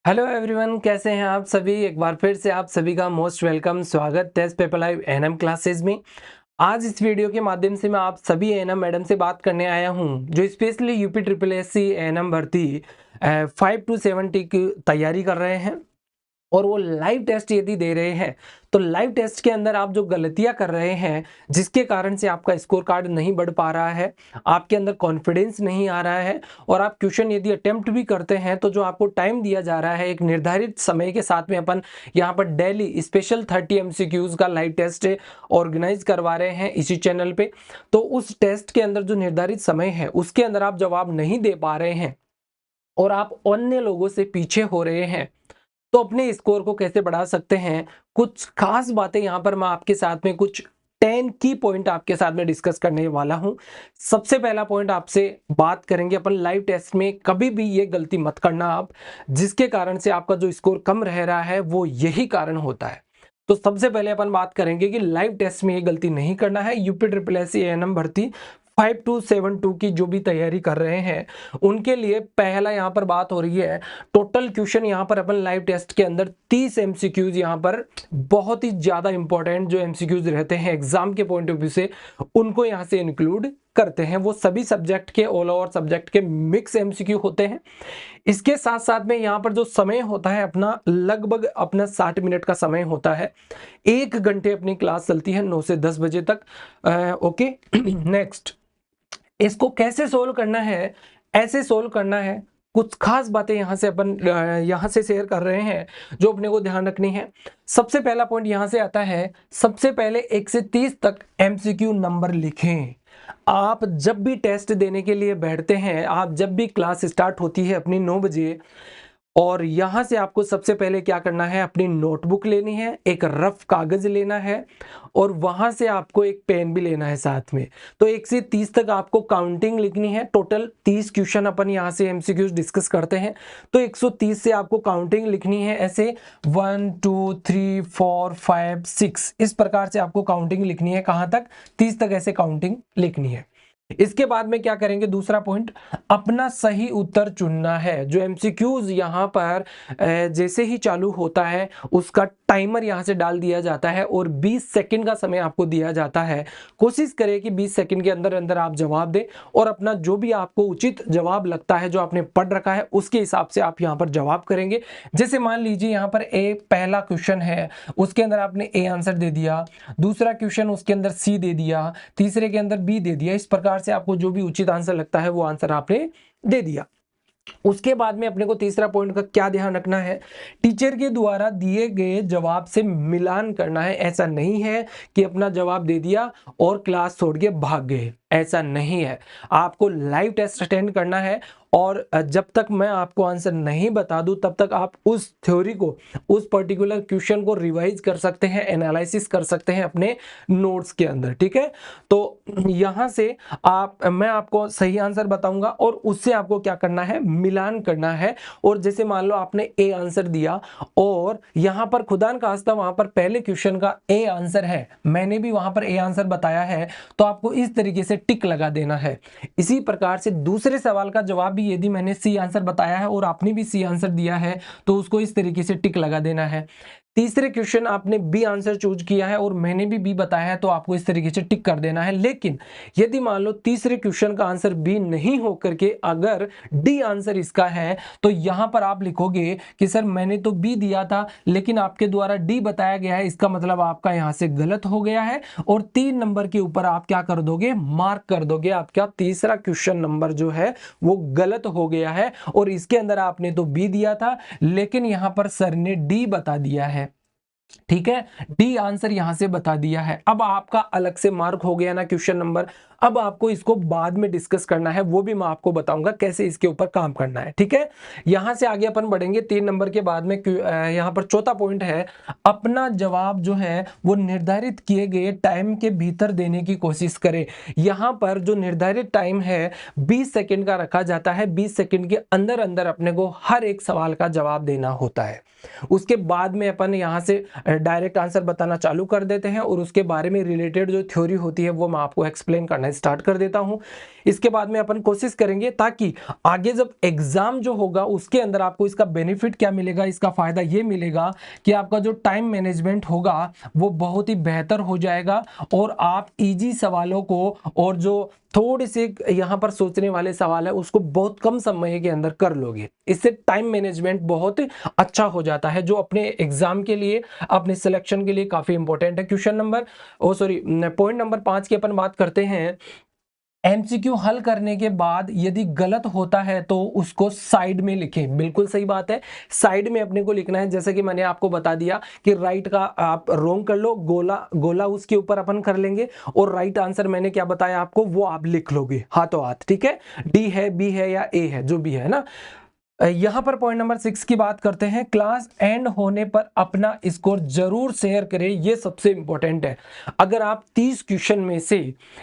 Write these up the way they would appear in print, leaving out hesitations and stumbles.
Hello everyone, कैसे हैं आप सभी। एक बार फिर से आप सभी का मोस्ट वेलकम, स्वागत test paper live ANM classes में। आज इस वीडियो के माध्यम से मैं आप सभी एएनएम मैडम से बात करने आया हूं जो specially UP triple SC ANM भर्ती 5 to 70 की तैयारी कर रहे हैं और वो लाइव टेस्ट यदि दे रहे हैं तो लाइव टेस्ट के अंदर आप जो गलतियां कर रहे हैं जिसके कारण से आपका स्कोर कार्ड नहीं बढ़ पा रहा है, आपके अंदर कॉन्फिडेंस नहीं आ रहा है और आप क्वेश्चन यदि अटेम्प्ट भी करते हैं तो जो आपको टाइम दिया जा रहा है एक निर्धारित समय के साथ में अपन यहाँ पर डेली स्पेशल 30 एमसीक्यूज का लाइव टेस्ट ऑर्गेनाइज करवा रहे हैं इसी चैनल पे। तो उस टेस्ट के अंदर जो निर्धारित समय है उसके अंदर आप जवाब नहीं दे पा रहे हैं और आप अन्य लोगों से पीछे हो रहे हैं तो अपने स्कोर को कैसे बढ़ा सकते हैं, कुछ खास बातें यहाँ पर मैं आपके साथ में कुछ 10 की पॉइंट आपके साथ में डिस्कस करने वाला हूं। सबसे पहला पॉइंट आपसे बात करेंगे अपन लाइव टेस्ट में कभी भी ये गलती मत करना आप, जिसके कारण से आपका जो स्कोर कम रह रहा है वो यही कारण होता है। तो सबसे पहले अपन बात करेंगे कि लाइव टेस्ट में ये गलती नहीं करना है। यूपी ट्रिपल एससी एएनएम भर्ती 5272 की जो भी तैयारी कर रहे हैं उनके लिए पहला यहाँ पर बात हो रही है। टोटल क्वेश्चन यहाँ पर अपन लाइव टेस्ट के अंदर 30 एमसीक्यूज यहाँ पर बहुत ही ज्यादा इंपॉर्टेंट जो एमसीक्यूज रहते हैं एग्जाम के पॉइंट ऑफ व्यू से उनको यहाँ से इंक्लूड करते हैं। वो सभी सब्जेक्ट के ऑल ओवर सब्जेक्ट के मिक्स एमसीक्यू होते हैं। इसके साथ साथ में यहाँ पर जो समय होता है अपना लगभग अपना 60 मिनट का समय होता है। 1 घंटे अपनी क्लास चलती है 9 से 10 बजे तक। ओके नेक्स्ट, इसको कैसे सोल्व करना है, ऐसे सोल्व करना है। कुछ खास बातें यहां से अपन यहां से शेयर कर रहे हैं जो अपने को ध्यान रखनी है। सबसे पहला पॉइंट यहां से आता है, सबसे पहले 1 से 30 तक एमसीक्यू नंबर लिखें। आप जब भी टेस्ट देने के लिए बैठते हैं, आप जब भी क्लास स्टार्ट होती है अपनी 9 बजे और यहां से आपको सबसे पहले क्या करना है, अपनी नोटबुक लेनी है, एक रफ कागज लेना है और वहां से आपको एक पेन भी लेना है साथ में। तो 1 से 30 तक आपको काउंटिंग लिखनी है। टोटल 30 क्वेश्चन अपन यहां से एमसीक्यूज डिस्कस करते हैं तो 130 से आपको काउंटिंग लिखनी है। ऐसे 1 2 3 4 5 6 इस प्रकार से आपको काउंटिंग लिखनी है। कहां तक? 30 तक ऐसे काउंटिंग लिखनी है। इसके बाद में क्या करेंगे, दूसरा पॉइंट अपना सही उत्तर चुनना है। जो एमसीक्यूज यहां पर जैसे ही चालू होता है उसका टाइमर यहां से डाल दिया जाता है और 20 सेकंड का समय आपको दिया जाता है। कोशिश करें कि 20 सेकंड के अंदर अंदर आप जवाब दें और अपना जो भी आपको उचित जवाब लगता है जो आपने पढ़ रखा है उसके हिसाब से आप यहां पर जवाब करेंगे। जैसे मान लीजिए यहां पर पहला क्वेश्चन है, उसके अंदर आपने ए आंसर दे दिया, दूसरा क्वेश्चन उसके अंदर सी दे दिया, तीसरे के अंदर बी दे दिया। इस प्रकार से आपको जो भी उचित आंसर लगता है वो आंसर आपने दे दिया। उसके बाद में अपने को तीसरा पॉइंट का क्या ध्यान रखना है, टीचर के द्वारा दिए गए जवाब से मिलान करना है। ऐसा नहीं है कि अपना जवाब दे दिया और क्लास छोड़ के भाग गए, ऐसा नहीं है। आपको लाइव टेस्ट अटेंड करना है और जब तक मैं आपको आंसर नहीं बता दूं तब तक आप उस थ्योरी को, उस पर्टिकुलर क्वेश्चन को रिवाइज कर सकते हैं, एनालिसिस कर सकते हैं अपने नोट्स के अंदर। ठीक है, तो यहां से मैं आपको सही आंसर बताऊंगा और उससे आपको क्या करना है, मिलान करना है। और जैसे मान लो आपने ए आंसर दिया और यहां पर खुदा न खास्ता वहां पर पहले क्वेश्चन का ए आंसर है, मैंने भी वहां पर ए आंसर बताया है, तो आपको इस तरीके से टिक लगा देना है। इसी प्रकार से दूसरे सवाल का जवाब भी यदि मैंने सी आंसर बताया है और आपने भी सी आंसर दिया है तो उसको इस तरीके से टिक लगा देना है। तीसरे क्वेश्चन आपने बी आंसर चूज किया है और मैंने भी बी बताया है तो आपको इस तरीके से टिक कर देना है। लेकिन यदि मान लो तीसरे क्वेश्चन का आंसर बी नहीं होकर के अगर डी आंसर इसका है तो यहां पर आप लिखोगे कि सर मैंने तो बी दिया था लेकिन आपके द्वारा डी बताया गया है, इसका मतलब आपका यहां से गलत हो गया है और 3 नंबर के ऊपर आप क्या कर दोगे, मार्क कर दोगे। आपका तीसरा क्वेश्चन नंबर जो है वो गलत हो गया है और इसके अंदर आपने तो बी दिया था लेकिन यहां पर सर ने डी बता दिया है। ठीक है, डी आंसर यहां से बता दिया है। अब आपका अलग से मार्क हो गया ना क्वेश्चन नंबर। अब आपको इसको बाद में डिस्कस करना है, वो भी मैं आपको बताऊंगा कैसे इसके ऊपर काम करना है। ठीक है, यहां से आगे अपन बढ़ेंगे 3 नंबर के बाद में। यहां पर चौथा पॉइंट है, अपना जवाब जो है वो निर्धारित किए गए टाइम के भीतर देने की कोशिश करें। यहां पर जो निर्धारित टाइम है 20 सेकंड का रखा जाता है। 20 सेकंड के अंदर अंदर अपने को हर एक सवाल का जवाब देना होता है। उसके बाद में अपन यहां से डायरेक्ट आंसर बताना चालू कर देते हैं और उसके बारे में रिलेटेड जो थ्योरी होती है वो मैं आपको एक्सप्लेन करने बताना स्टार्ट कर देता हूं। इसके बाद में अपन कोशिश करेंगे ताकि आगे जब एग्जाम जो होगा उसके अंदर आपको इसका बेनिफिट क्या मिलेगा, इसका फायदा ये मिलेगा कि आपका जो टाइम मैनेजमेंट होगा वो बहुत ही बेहतर हो जाएगा और आप इजी सवालों को और जो थोड़े से यहाँ पर सोचने वाले सवाल है उसको बहुत कम समय के अंदर कर लोगे। इससे टाइम मैनेजमेंट बहुत अच्छा हो जाता है, जो अपने एग्जाम के लिए, अपने सिलेक्शन के लिए काफी इंपॉर्टेंट है। पॉइंट नंबर 5 की अपन बात करते हैं। एमसीक्यू हल करने के बाद यदि गलत होता है तो उसको साइड में लिखें। बिल्कुल सही बात है, साइड में अपने को लिखना है। जैसे कि मैंने आपको बता दिया कि राइट का आप रोंग कर लो, गोला गोला उसके ऊपर अपन कर लेंगे और राइट आंसर मैंने क्या बताया आपको वो आप लिख लोगे हाथों हाथ। ठीक है, डी है, बी है या ए है, जो भी है ना। यहां पर पॉइंट नंबर 6 की बात करते हैं। क्लास एंड होने पर अपना स्कोर जरूर शेयर करें, ये सबसे इंपॉर्टेंट है। अगर आप 30 क्वेश्चन में से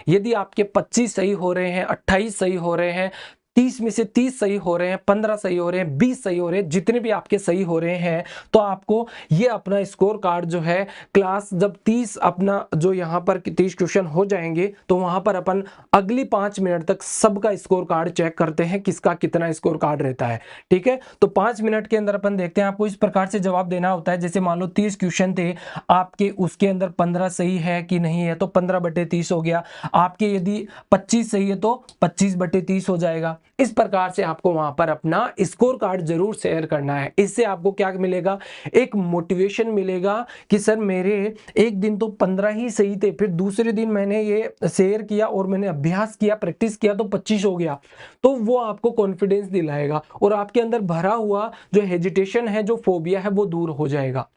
यदि आपके 25 सही हो रहे हैं, 28 सही हो रहे हैं, 30 में से 30 सही हो रहे हैं, 15 सही हो रहे हैं, 20 सही हो रहे हैं, जितने भी आपके सही हो रहे हैं, तो आपको ये अपना स्कोर कार्ड जो है क्लास जब 30 अपना जो यहाँ पर 30 क्वेश्चन हो जाएंगे तो वहां पर अपन अगली 5 मिनट तक सबका स्कोर कार्ड चेक करते हैं किसका कितना स्कोर कार्ड रहता है। ठीक है, तो 5 मिनट के अंदर अपन देखते हैं। आपको इस प्रकार से जवाब देना होता है, जैसे मान लो 30 क्वेश्चन थे आपके, उसके अंदर 15 सही है कि नहीं है तो 15/30 हो गया। आपके यदि 25 सही है तो 25/30 हो जाएगा। इस प्रकार से आपको वहां पर अपना स्कोर कार्ड जरूर शेयर करना है। इससे आपको क्या मिलेगा, एक मोटिवेशन मिलेगा कि सर मेरे एक दिन तो 15 ही सही थे, फिर दूसरे दिन मैंने ये शेयर किया और मैंने अभ्यास किया, प्रैक्टिस किया तो 25 हो गया। तो वो आपको कॉन्फिडेंस दिलाएगा और आपके अंदर भरा हुआ जो हेजिटेशन है, जो फोबिया है, वो दूर हो जाएगा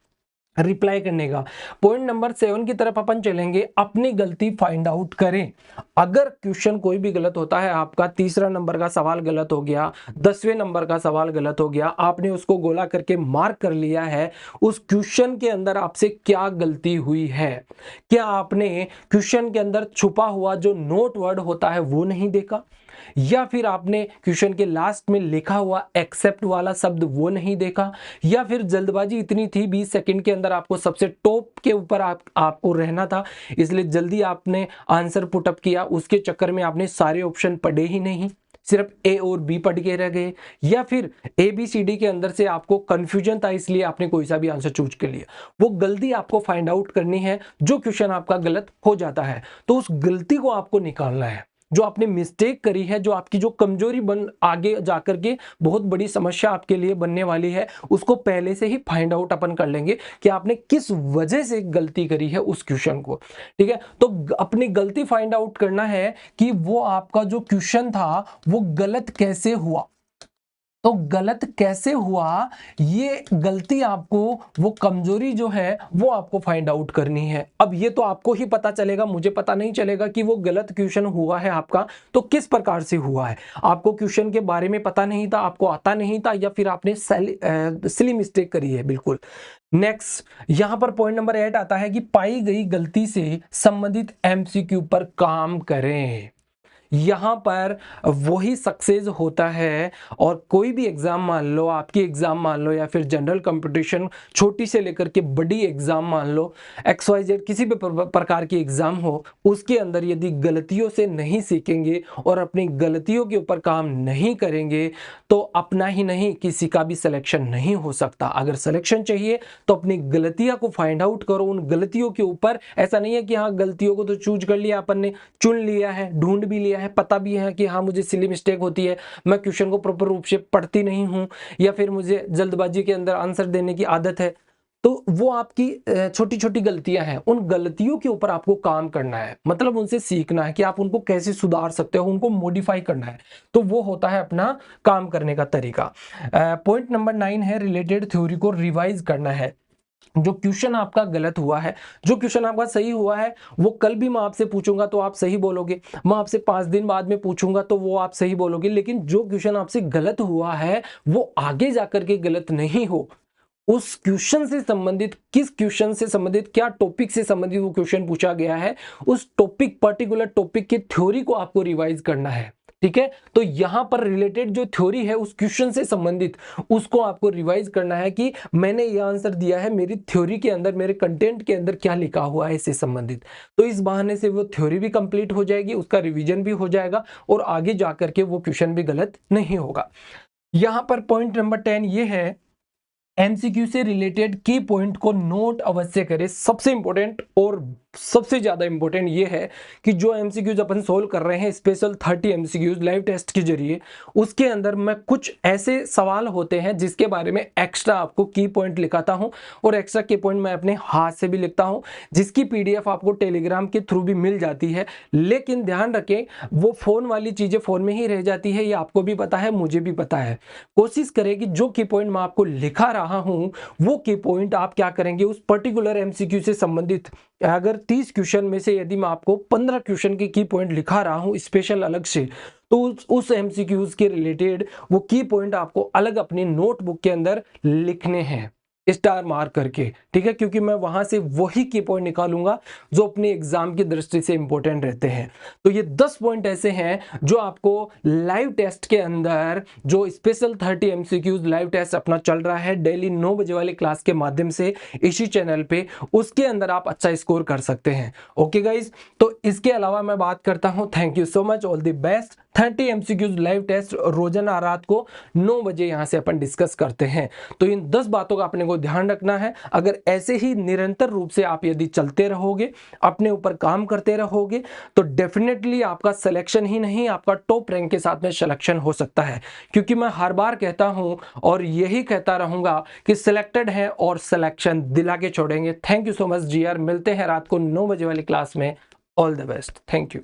रिप्लाई करने का। पॉइंट नंबर 7 की तरफ अपन चलेंगे। अपनी गलती फाइंड आउट करें। अगर क्वेश्चन कोई भी गलत होता है, आपका तीसरा नंबर का सवाल गलत हो गया, 10वें नंबर का सवाल गलत हो गया, आपने उसको गोला करके मार्क कर लिया है, उस क्वेश्चन के अंदर आपसे क्या गलती हुई है? क्या आपने क्वेश्चन के अंदर छुपा हुआ जो नोट वर्ड होता है वो नहीं देखा, या फिर आपने क्वेश्चन के लास्ट में लिखा हुआ एक्सेप्ट वाला शब्द वो नहीं देखा, या फिर जल्दबाजी इतनी थी 20 सेकंड के अंदर आपको सबसे टॉप के ऊपर आपको रहना था, इसलिए जल्दी आपने आंसर पुटअप किया, उसके चक्कर में आपने सारे ऑप्शन पढ़े ही नहीं, सिर्फ ए और बी पढ़ के रह गए, या फिर ए बी सी डी के अंदर से आपको कंफ्यूजन था इसलिए आपने कोई सा भी आंसर चूज कर लिया। वो गलती आपको फाइंड आउट करनी है जो क्वेश्चन आपका गलत हो जाता है, तो उस गलती को आपको निकालना है। जो आपने मिस्टेक करी है, जो आपकी जो कमजोरी बन आगे जाकर के बहुत बड़ी समस्या आपके लिए बनने वाली है, उसको पहले से ही फाइंड आउट अपन कर लेंगे कि आपने किस वजह से गलती करी है उस क्वेश्चन को। ठीक है, तो अपनी गलती फाइंड आउट करना है कि वो आपका जो क्वेश्चन था वो गलत कैसे हुआ। तो गलत कैसे हुआ, ये गलती आपको, वो कमजोरी जो है वो आपको फाइंड आउट करनी है। अब ये तो आपको ही पता चलेगा, मुझे पता नहीं चलेगा कि वो गलत क्वेश्चन हुआ है आपका तो किस प्रकार से हुआ है। आपको क्वेश्चन के बारे में पता नहीं था, आपको आता नहीं था, या फिर आपने सिली मिस्टेक करी है। बिल्कुल। नेक्स्ट, यहां पर पॉइंट नंबर 8 आता है कि पाई गई गलती से संबंधित एमसीक्यू पर काम करें। यहां पर वही सक्सेस होता है। और कोई भी एग्जाम मान लो, आपकी एग्जाम मान लो, या फिर जनरल कंपटीशन, छोटी से लेकर के बड़ी एग्जाम मान लो, XYZ किसी भी प्रकार की एग्जाम हो, उसके अंदर यदि गलतियों से नहीं सीखेंगे और अपनी गलतियों के ऊपर काम नहीं करेंगे तो अपना ही नहीं किसी का भी सिलेक्शन नहीं हो सकता। अगर सिलेक्शन चाहिए तो अपनी गलतियां को फाइंड आउट करो, उन गलतियों के ऊपर। ऐसा नहीं है कि हाँ गलतियों को तो चूज कर लिया अपन ने, चुन लिया है, ढूंढ भी लिया है, पता भी है कि हाँ मुझे सिली मिस्टेक होती है, मैं क्वेश्चन को प्रॉपर रूप से पढ़ती नहीं हूं, या फिर मुझे जल्दबाजी के अंदर आंसर देने की आदत है, तो वो आपकी छोटी छोटी गलतियां हैं। उन गलतियों के ऊपर आपको काम करना है, मतलब उनसे सीखना है कि आप उनको कैसे सुधार सकते हो, उनको मॉडिफाई करना है। तो वो होता है अपना काम करने का तरीका। पॉइंट नंबर 9 है रिलेटेड थ्योरी को रिवाइज करना है। जो क्वेश्चन आपका गलत हुआ है, जो क्वेश्चन आपका सही हुआ है, वो कल भी मैं आपसे पूछूंगा तो आप सही बोलोगे, मैं आपसे 5 दिन बाद में पूछूंगा तो वो आप सही बोलोगे। लेकिन जो क्वेश्चन आपसे गलत हुआ है वो आगे जाकर के गलत नहीं हो। उस क्वेश्चन से संबंधित, किस क्वेश्चन से संबंधित, क्या टॉपिक से संबंधित वो क्वेश्चन पूछा गया है, उस टॉपिक, पर्टिकुलर टॉपिक की थ्योरी को आपको रिवाइज करना है। ठीक है। तो यहां पर रिलेटेड जो थ्योरी है उस क्वेश्चन से संबंधित उसको आपको रिवाइज करना है कि मैंने ये आंसर दिया है, मेरी थ्योरी के अंदर, मेरे कंटेंट के अंदर क्या लिखा हुआ है इससे संबंधित। तो इस बहाने से वो थ्योरी भी कंप्लीट हो जाएगी, उसका रिवीजन भी हो जाएगा और आगे जाकर के वो क्वेश्चन भी गलत नहीं होगा। यहां पर पॉइंट नंबर 10 ये है, एमसीक्यू से रिलेटेड की पॉइंट को नोट अवश्य करें। सबसे इंपॉर्टेंट और सबसे ज्यादा इंपॉर्टेंट ये है कि जो एमसीक्यूज अपन सोल्व कर रहे हैं स्पेशल 30 एमसीक्यूज लाइव टेस्ट के जरिए, उसके अंदर मैं कुछ ऐसे सवाल होते हैं जिसके बारे में एक्स्ट्रा आपको की पॉइंट लिखाता हूं और एक्स्ट्रा की पॉइंट मैं अपने हाथ से भी लिखता हूं, जिसकी पीडीएफ आपको टेलीग्राम के थ्रू भी मिल जाती है। लेकिन ध्यान रखें, वो फोन वाली चीजें फोन में ही रह जाती है, ये आपको भी पता है, मुझे भी पता है। कोशिश करें कि जो की पॉइंट मैं आपको लिखा रहा हूं वो की पॉइंट आप क्या करेंगे, उस पर्टिकुलर एमसीक्यू से संबंधित अगर 30 क्वेश्चन में से यदि मैं आपको 15 क्वेश्चन की पॉइंट लिखा रहा हूं स्पेशल अलग से, तो उस एमसीक्यूज के रिलेटेड वो की पॉइंट आपको अलग अपनी नोटबुक के अंदर लिखने हैं स्टार मार्क करके, ठीक है, क्योंकि मैं वहां से वही की पॉइंट निकालूंगा जो अपने एग्जाम की दृष्टि से इंपॉर्टेंट रहते हैं। तो ये 10 पॉइंट ऐसे हैं जो आपको लाइव टेस्ट के अंदर, जो स्पेशल 30 एमसीक्यूज लाइव टेस्ट अपना चल रहा है डेली 9 बजे वाली क्लास के माध्यम से इसी चैनल पे, उसके अंदर आप अच्छा स्कोर कर सकते हैं। ओके गाइज, तो इसके अलावा मैं बात करता हूं, thank you so much, all the best. 30 MCQs live test रोजाना रात को 9 बजे यहां से अपन डिस्कस करते हैं। तो इन 10 बातों का अपने को ध्यान रखना है। अगर ऐसे ही निरंतर रूप से आप यदि चलते रहोगे, अपने ऊपर काम करते रहोगे, तो डेफिनेटली आपका सिलेक्शन ही नहीं, आपका टॉप रैंक के साथ में सिलेक्शन हो सकता है। क्योंकि मैं हर बार कहता हूं और यही कहता रहूंगा कि सिलेक्टेड है और सिलेक्शन दिला के छोड़ेंगे। थैंक यू सो मच जी आर, मिलते हैं रात को 9 बजे वाली क्लास में। All the best, thank you.